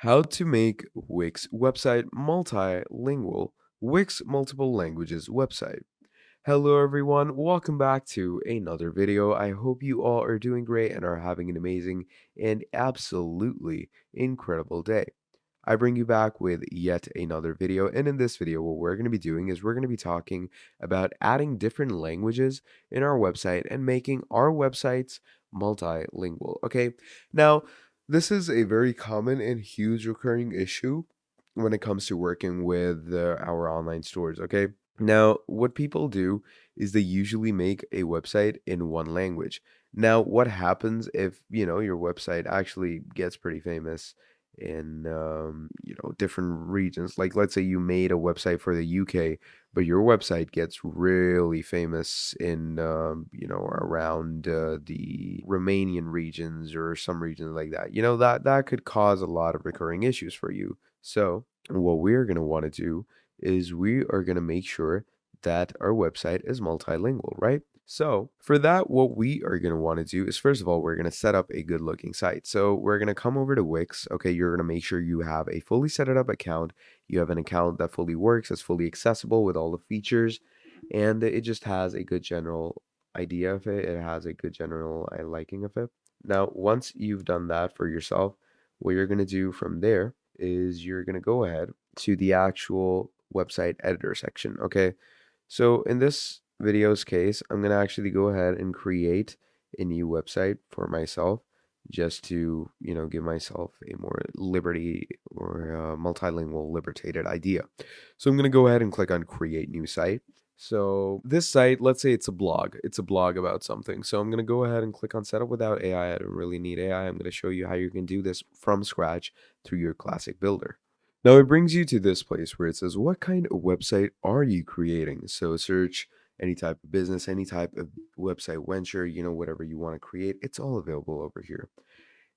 How to make Wix website multilingual, Wix multiple languages website. Hello everyone, welcome back to another video. I hope you all are doing great and are having an amazing and absolutely incredible day. I bring you back with yet another video, and in this video what we're going to be doing is we're going to be talking about adding different languages in our website and making our websites multilingual. Okay, now this is a very common and huge recurring issue when it comes to working with our online stores. Okay, now what people do is they usually make a website in one language. Now what happens if your website actually gets pretty famous in different regions? Like, let's say you made a website for the UK, but your website gets really famous in around the Romanian regions or some regions like that. That could cause a lot of recurring issues for you. So what we're going to want to do is we are going to make sure that our website is multilingual, right? So for that, what we are going to want to do is, first of all, we're going to set up a good looking site. So we're going to come over to Wix. Okay, you're going to make sure you have a fully set it up account. You have an account that fully works, that's fully accessible with all the features, and it just has a good general idea of it. It has a good general liking of it. Now, once you've done that for yourself, what you're going to do from there is you're going to go ahead to the actual website editor section. Okay, so in this video's case, I'm going to actually go ahead and create a new website for myself just to, give myself a more liberty or multilingual libertated idea. So I'm going to go ahead and click on create new site. So this site, let's say it's a blog. It's a blog about something. So I'm going to go ahead and click on setup without AI. I don't really need AI. I'm going to show you how you can do this from scratch through your classic builder. Now it brings you to this place where it says, what kind of website are you creating? So search any type of business, any type of website venture, whatever you want to create, it's all available over here.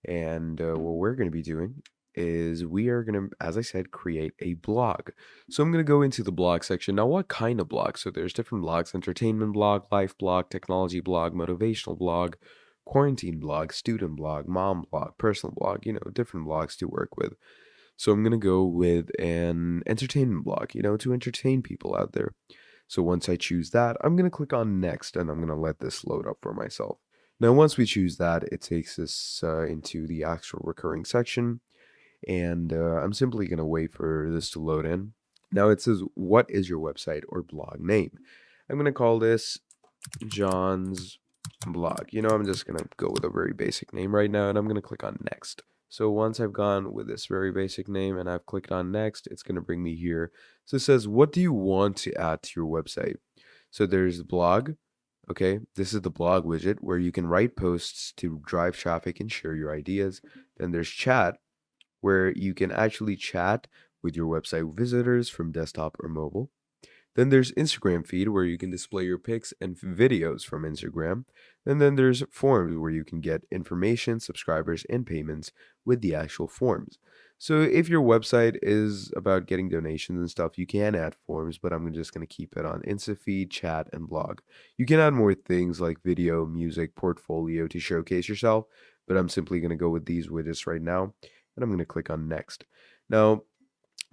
And what we're going to be doing is we are going to, as I said, create a blog. So I'm going to go into the blog section. Now, what kind of blog? So there's different blogs: entertainment blog, life blog, technology blog, motivational blog, quarantine blog, student blog, mom blog, personal blog, different blogs to work with. So I'm going to go with an entertainment blog, to entertain people out there. So once I choose that, I'm going to click on next, and I'm going to let this load up for myself. Now, once we choose that, it takes us into the actual recurring section, and I'm simply going to wait for this to load in. Now it says, what is your website or blog name? I'm going to call this John's blog. I'm just going to go with a very basic name right now, and I'm going to click on next. So once I've gone with this very basic name and I've clicked on next, it's going to bring me here. So it says, what do you want to add to your website? So there's blog. Okay, this is the blog widget where you can write posts to drive traffic and share your ideas. Then there's chat, where you can actually chat with your website visitors from desktop or mobile. Then there's Instagram feed, where you can display your pics and videos from Instagram. And then there's forms, where you can get information, subscribers, and payments with the actual forms. So if your website is about getting donations and stuff, you can add forms, but I'm just going to keep it on InstaFeed, chat, and blog. You can add more things like video, music, portfolio to showcase yourself, but I'm simply going to go with these widgets right now, and I'm going to click on next. Now,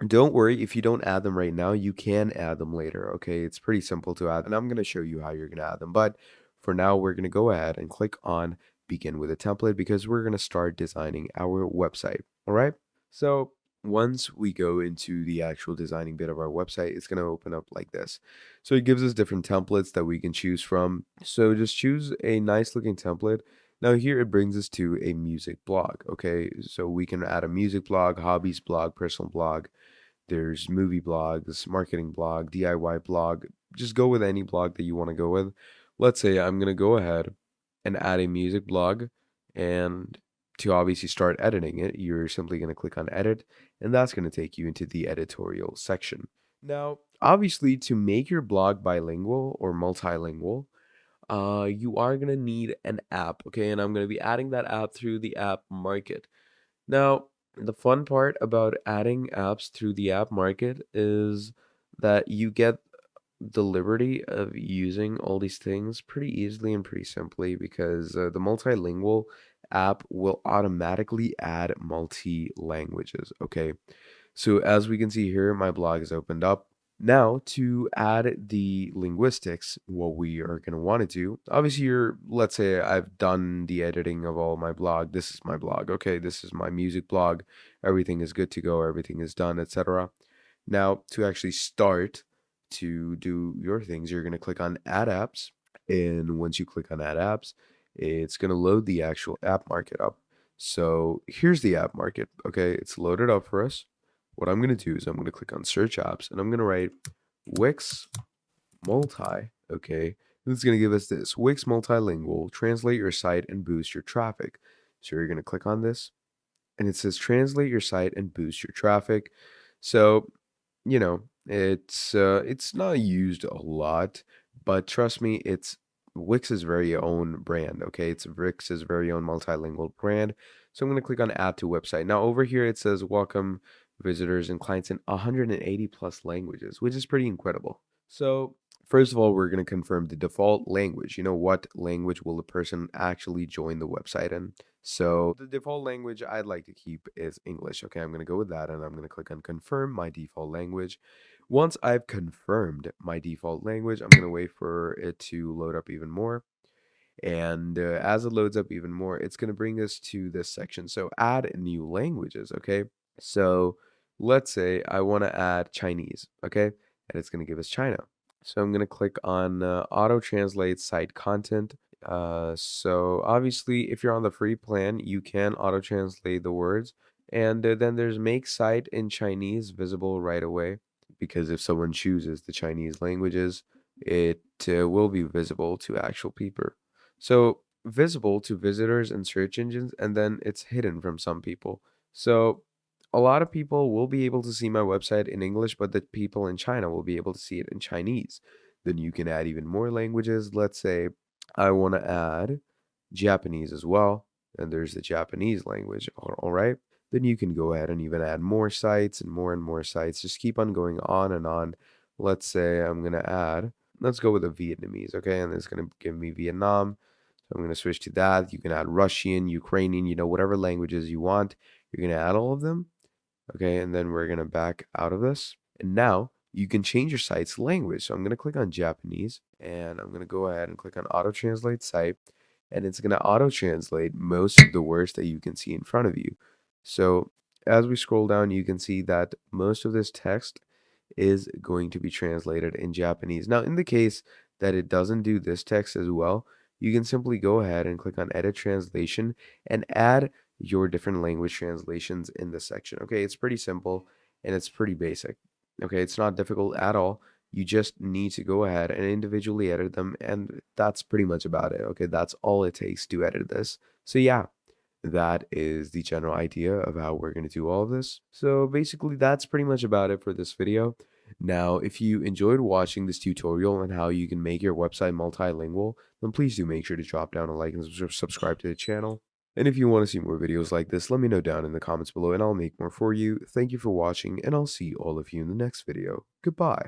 don't worry if you don't add them right now, you can add them later, okay? It's pretty simple to add, and I'm going to show you how you're going to add them. But for now, we're going to go ahead and click on begin with a template because we're going to start designing our website, all right? So once we go into the actual designing bit of our website, it's going to open up like this. So it gives us different templates that we can choose from. So just choose a nice looking template. Now here it brings us to a music blog, okay? So we can add a music blog, hobbies blog, personal blog. There's movie blogs, marketing blog, DIY blog. Just go with any blog that you want to go with. Let's say I'm going to go ahead and add a music blog, and to obviously start editing it, you're simply going to click on edit, and that's going to take you into the editorial section. Now, obviously, to make your blog bilingual or multilingual, you are going to need an app, okay? And I'm going to be adding that app through the app market. Now, the fun part about adding apps through the app market is that you get the liberty of using all these things pretty easily and pretty simply because the multilingual app will automatically add multi languages. Okay. So as we can see here, my blog is opened up. Now, to add the linguistics, what we are going to want to do, obviously, let's say I've done the editing of all my blog. This is my blog. Okay, this is my music blog. Everything is good to go. Everything is done, etc. Now, to actually start to do your things, you're going to click on Add Apps. And once you click on Add Apps, it's going to load the actual app market up. So here's the app market. Okay, it's loaded up for us. What I'm going to do is I'm going to click on Search Apps and I'm going to write Wix Multi. Okay, this is going to give us this Wix Multilingual, translate your site and boost your traffic. So you're going to click on this and it says translate your site and boost your traffic. So it's not used a lot, but trust me, it's Wix's very own brand. Okay, it's Wix's very own multilingual brand. So I'm going to click on add to website. Now over here it says welcome visitors and clients in 180 plus languages, which is pretty incredible. So first of all, we're going to confirm the default language. What language will the person actually join the website in? So the default language I'd like to keep is English. Okay, I'm going to go with that and I'm going to click on confirm my default language. Once I've confirmed my default language, I'm going to wait for it to load up even more. And as it loads up even more, it's going to bring us to this section. So add new languages. Okay, so let's say I want to add Chinese. Okay, and it's going to give us China. So I'm going to click on auto translate site content. So obviously, if you're on the free plan, you can auto translate the words. And then there's make site in Chinese visible right away, because if someone chooses the Chinese languages, it will be visible to actual people. So visible to visitors and search engines, and then it's hidden from some people. So a lot of people will be able to see my website in English, but the people in China will be able to see it in Chinese. Then you can add even more languages. Let's say I want to add Japanese as well, and there's the Japanese language. All right. Then you can go ahead and even add more sites and more sites. Just keep on going on and on. Let's say I'm going to add, let's go with the Vietnamese. Okay. And it's going to give me Vietnam. So I'm going to switch to that. You can add Russian, Ukrainian, whatever languages you want. You're going to add all of them. Okay, and then we're going to back out of this. And now you can change your site's language. So I'm going to click on Japanese and I'm going to go ahead and click on auto translate site. And it's going to auto translate most of the words that you can see in front of you. So as we scroll down, you can see that most of this text is going to be translated in Japanese. Now, in the case that it doesn't do this text as well, you can simply go ahead and click on edit translation and add your different language translations in this section. Okay, it's pretty simple and it's pretty basic. Okay, it's not difficult at all. You just need to go ahead and individually edit them, and that's pretty much about it. Okay, that's all it takes to edit this. So yeah, that is the general idea of how we're going to do all of this. So basically, that's pretty much about it for this video. Now, if you enjoyed watching this tutorial on how you can make your website multilingual, then please do make sure to drop down a like and subscribe to the channel. And if you want to see more videos like this, let me know down in the comments below and I'll make more for you. Thank you for watching, and I'll see all of you in the next video. Goodbye.